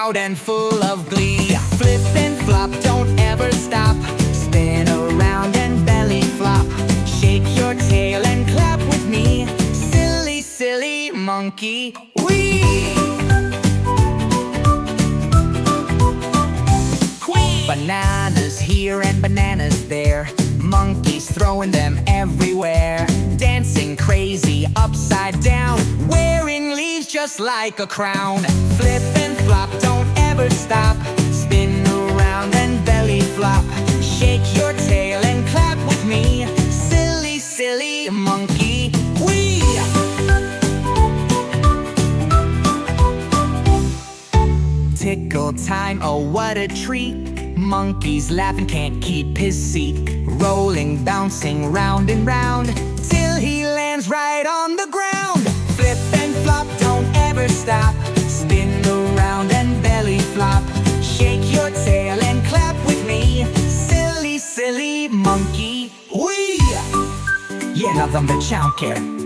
loud and full of glee. Flip and flop, don't ever stop. Spin around and belly flop. Shake your tail and clap with me. Silly, silly monkey, wee! Bananas here and bananas there. Monkeys throwing them everywhere. Dancing crazy upside down. Wearing leaves just like a crown. Flip and flop, don't ever stop. Spin around and belly flop. Shake your tail and clap with me. Silly, silly monkey, wee! Tickle time, oh what a treat. Monkey's laughing, can't keep his seat. Rolling, bouncing round and round, till he lands right on the ground. Flip and flop, don't ever stop. Spin around and belly flop. Shake your tail and clap with me. Silly, silly monkey, wee! Yeah, nothing but chow care.